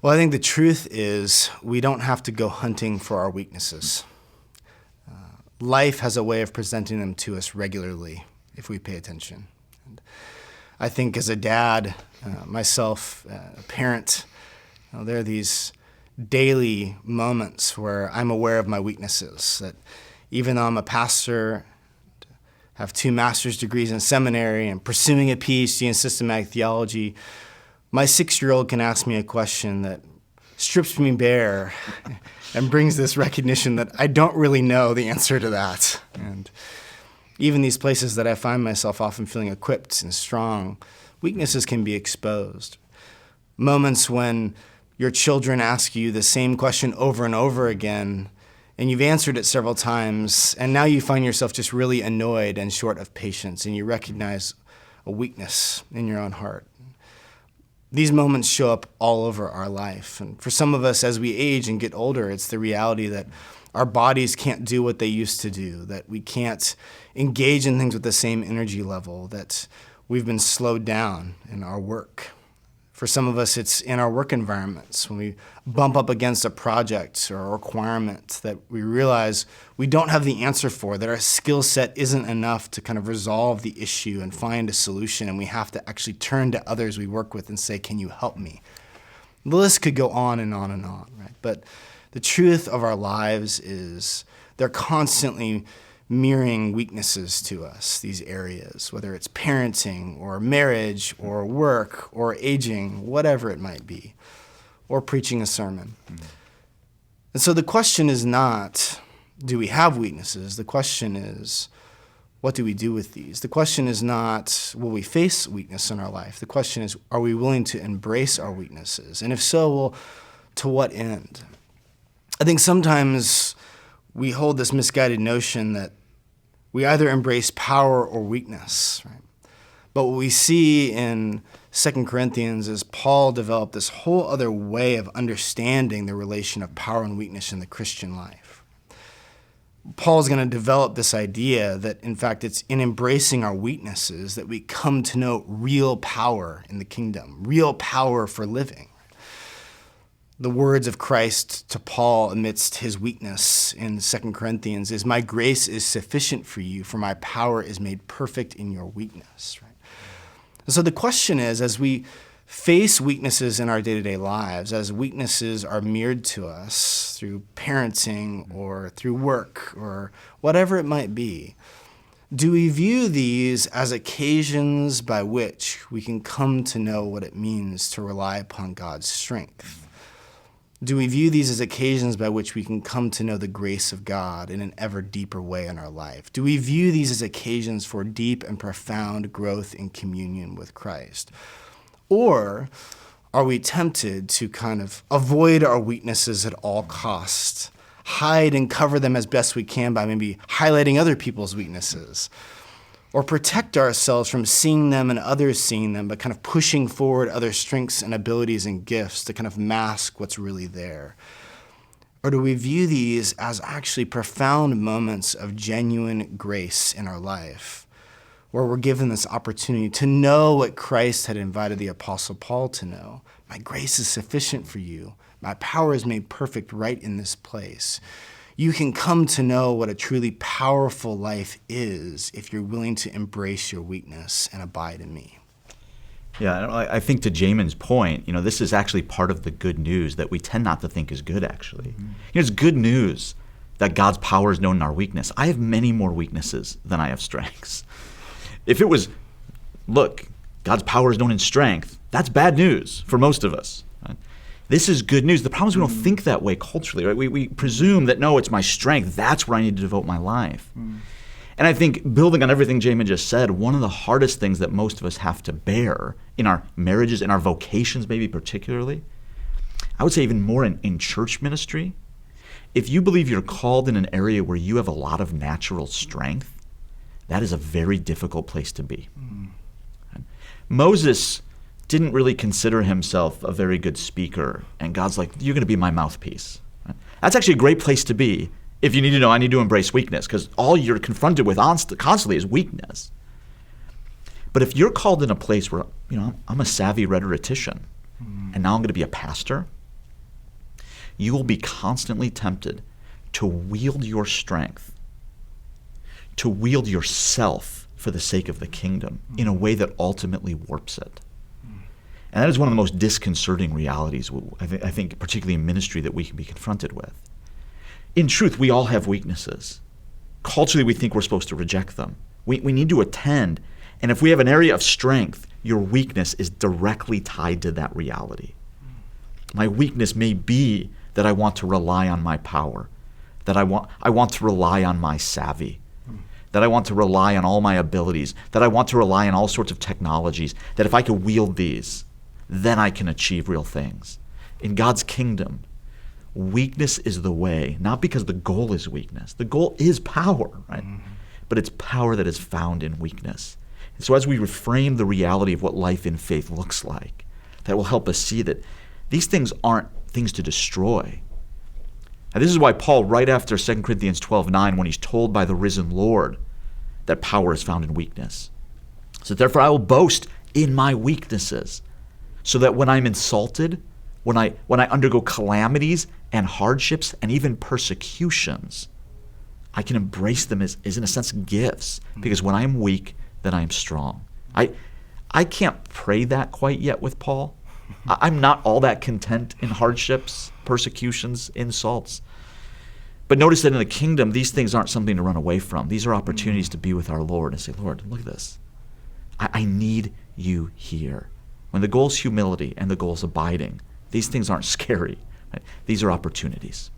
Well, I think the truth is we don't have to go hunting for our weaknesses. Life has a way of presenting them to us regularly if we pay attention. And I think as a dad, myself, a parent, there are these daily moments where I'm aware of my weaknesses, that even though I'm a pastor, have 2 master's degrees in seminary and pursuing a PhD in systematic theology, my 6-year-old can ask me a question that strips me bare and brings this recognition that I don't really know the answer to that. And even these places that I find myself often feeling equipped and strong, weaknesses can be exposed. Moments when your children ask you the same question over and over again, and you've answered it several times, and now you find yourself just really annoyed and short of patience, and you recognize a weakness in your own heart. These moments show up all over our life. And for some of us, as we age and get older, it's the reality that our bodies can't do what they used to do, that we can't engage in things with the same energy level, that we've been slowed down in our work. For some of us, it's in our work environments when we bump up against a project or a requirement that we realize we don't have the answer for, that our skill set isn't enough to kind of resolve the issue and find a solution, and we have to actually turn to others we work with and say, can you help me? The list could go on and on and on, right? But the truth of our lives is they're constantly mirroring weaknesses to us, these areas, whether it's parenting or marriage or work or aging, whatever it might be, or preaching a sermon. And so the question is not, do we have weaknesses? The question is, what do we do with these? The question is not, will we face weakness in our life? The question is, are we willing to embrace our weaknesses? And if so, well, to what end? I think sometimes we hold this misguided notion that we either embrace power or weakness, right? But what we see in 2 Corinthians is Paul developed this whole other way of understanding the relation of power and weakness in the Christian life. Paul's going to develop this idea that, in fact, it's in embracing our weaknesses that we come to know real power in the kingdom, real power for living. The words of Christ to Paul amidst his weakness in 2 Corinthians is, my grace is sufficient for you, for my power is made perfect in your weakness. Right? And so the question is, as we face weaknesses in our day-to-day lives, as weaknesses are mirrored to us through parenting or through work or whatever it might be, do we view these as occasions by which we can come to know what it means to rely upon God's strength? Do we view these as occasions by which we can come to know the grace of God in an ever deeper way in our life? Do we view these as occasions for deep and profound growth in communion with Christ? Or are we tempted to kind of avoid our weaknesses at all costs, hide and cover them as best we can by maybe highlighting other people's weaknesses, or protect ourselves from seeing them and others seeing them, but kind of pushing forward other strengths and abilities and gifts to kind of mask what's really there? Or do we view these as actually profound moments of genuine grace in our life, where we're given this opportunity to know what Christ had invited the Apostle Paul to know? My grace is sufficient for you. My power is made perfect right in this place. You can come to know what a truly powerful life is if you're willing to embrace your weakness and abide in me. Yeah, I think to Jamin's point, this is actually part of the good news that we tend not to think is good, actually. Mm-hmm. It's good news that God's power is known in our weakness. I have many more weaknesses than I have strengths. If it was, look, God's power is known in strength, that's bad news for most of us. Right? This is good news. The problem is we don't think that way culturally, right? We presume that, no, it's my strength. That's where I need to devote my life. And I think, building on everything Jamin just said, one of the hardest things that most of us have to bear in our marriages, in our vocations maybe particularly, I would say even more in church ministry, if you believe you're called in an area where you have a lot of natural strength, that is a very difficult place to be. Moses didn't really consider himself a very good speaker, and God's like, you're going to be my mouthpiece. Right? That's actually a great place to be if you need to know I need to embrace weakness, because all you're confronted with constantly is weakness. But if you're called in a place where, I'm a savvy rhetorician, and now I'm going to be a pastor, you will be constantly tempted to wield your strength, to wield yourself for the sake of the kingdom in a way that ultimately warps it. And that is one of the most disconcerting realities, I think, particularly in ministry, that we can be confronted with. In truth, we all have weaknesses. Culturally, we think we're supposed to reject them. We need to attend, and if we have an area of strength, your weakness is directly tied to that reality. My weakness may be that I want to rely on my power, that I want to rely on my savvy, that I want to rely on all my abilities, that I want to rely on all sorts of technologies, that if I could wield these, then I can achieve real things. In God's kingdom, weakness is the way, not because the goal is weakness. The goal is power, right? But it's power that is found in weakness. And so as we reframe the reality of what life in faith looks like, that will help us see that these things aren't things to destroy. And this is why Paul, right after 2 Corinthians 12:9, when he's told by the risen Lord that power is found in weakness, so therefore I will boast in my weaknesses, so that when I'm insulted, when I undergo calamities and hardships and even persecutions, I can embrace them as in a sense gifts, because when I'm weak, then I am strong. I can't pray that quite yet with Paul. I'm not all that content in hardships, persecutions, insults. But notice that in the kingdom, these things aren't something to run away from. These are opportunities to be with our Lord and say, Lord, look at this. I need you here. When the goal is humility and the goal is abiding, these things aren't scary. Right? These are opportunities.